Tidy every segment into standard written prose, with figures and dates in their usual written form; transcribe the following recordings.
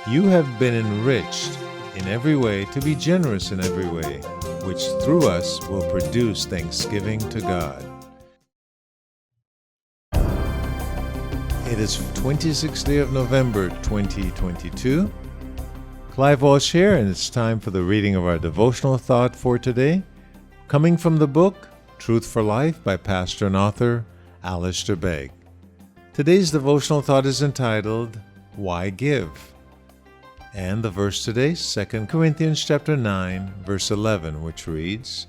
You have been enriched in every way to be generous in every way, which through us will produce thanksgiving to God. It is 26th day of November 2022. Clive Walsh here, and it's time for the reading of our devotional thought for today, coming from the book Truth for Life by pastor and author Alistair Begg. Today's devotional thought is entitled, Why Give? And the verse today, 2 Corinthians chapter 9, verse 11, which reads,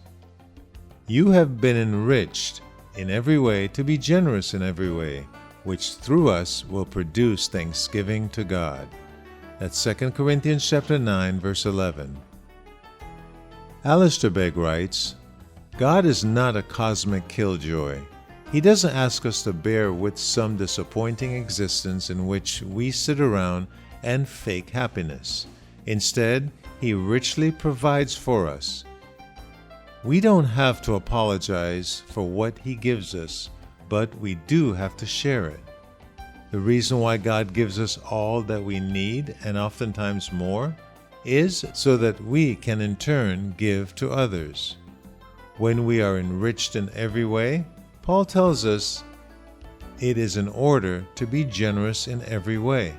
You have been enriched in every way to be generous in every way, which through us will produce thanksgiving to God. That's 2 Corinthians chapter 9, verse 11. Alistair Begg writes, God is not a cosmic killjoy. He doesn't ask us to bear with some disappointing existence in which we sit around and fake happiness. Instead, He richly provides for us. We don't have to apologize for what He gives us, but we do have to share it. The reason why God gives us all that we need, and oftentimes more, is so that we can in turn give to others. When we are enriched in every way, Paul tells us it is in order to be generous in every way,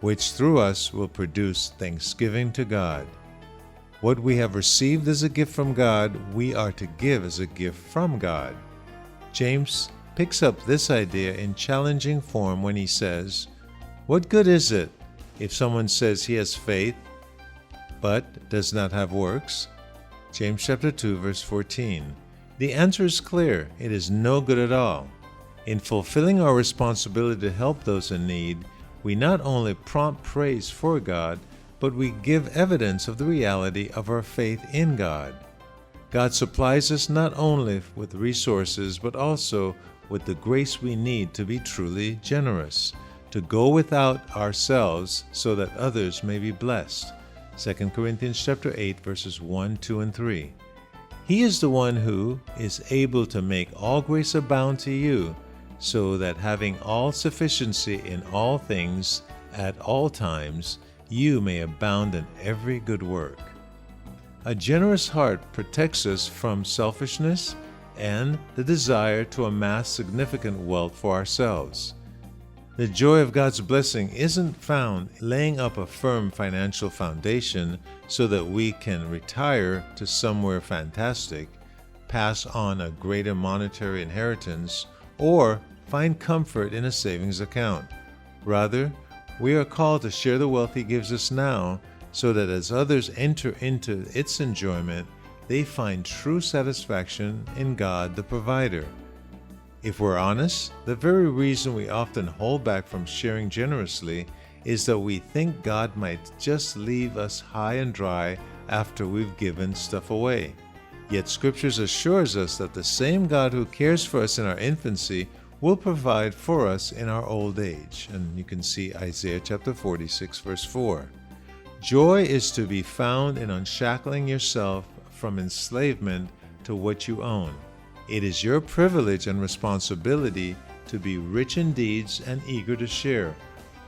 which through us will produce thanksgiving to God. What we have received as a gift from God, we are to give as a gift from God. James picks up this idea in challenging form when he says, What good is it if someone says he has faith but does not have works? James chapter 2, verse 14. The answer is clear. It is no good at all. In fulfilling our responsibility to help those in need, we not only prompt praise for God, but we give evidence of the reality of our faith in God. God supplies us not only with resources, but also with the grace we need to be truly generous, to go without ourselves so that others may be blessed. 2 Corinthians chapter 8, verses 1, 2, and 3. He is the one who is able to make all grace abound to you, so that having all sufficiency in all things at all times, you may abound in every good work. A generous heart protects us from selfishness and the desire to amass significant wealth for ourselves. The joy of God's blessing isn't found laying up a firm financial foundation so that we can retire to somewhere fantastic, pass on a greater monetary inheritance, or find comfort in a savings account. Rather, we are called to share the wealth He gives us now, so that as others enter into its enjoyment, they find true satisfaction in God the provider. If we're honest, the very reason we often hold back from sharing generously is that we think God might just leave us high and dry after we've given stuff away. Yet Scriptures assures us that the same God who cares for us in our infancy will provide for us in our old age. And you can see Isaiah chapter 46, verse 4. Joy is to be found in unshackling yourself from enslavement to what you own. It is your privilege and responsibility to be rich in deeds and eager to share,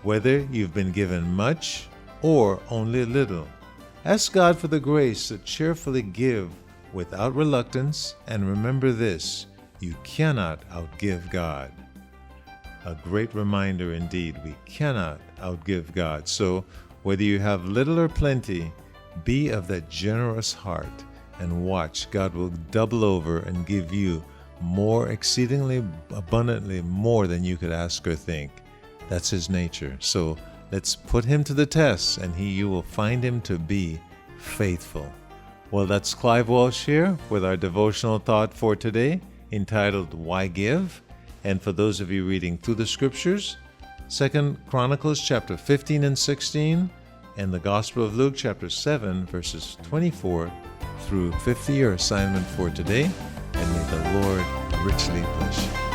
whether you've been given much or only a little. Ask God for the grace to cheerfully give without reluctance, and remember this: you cannot outgive God. A great reminder indeed, we cannot outgive God. So whether you have little or plenty, be of that generous heart, and watch God will double over and give you more, exceedingly abundantly more than you could ask or think. That's His nature. So let's put Him to the test, and you will find Him to be faithful. Well, that's Clive Walsh here with our devotional thought for today, entitled Why Give? And for those of you reading through the Scriptures, 2 Chronicles chapter 15 and 16, and the Gospel of Luke chapter 7, verses 24 through 50, your assignment for today, and may the Lord richly bless you.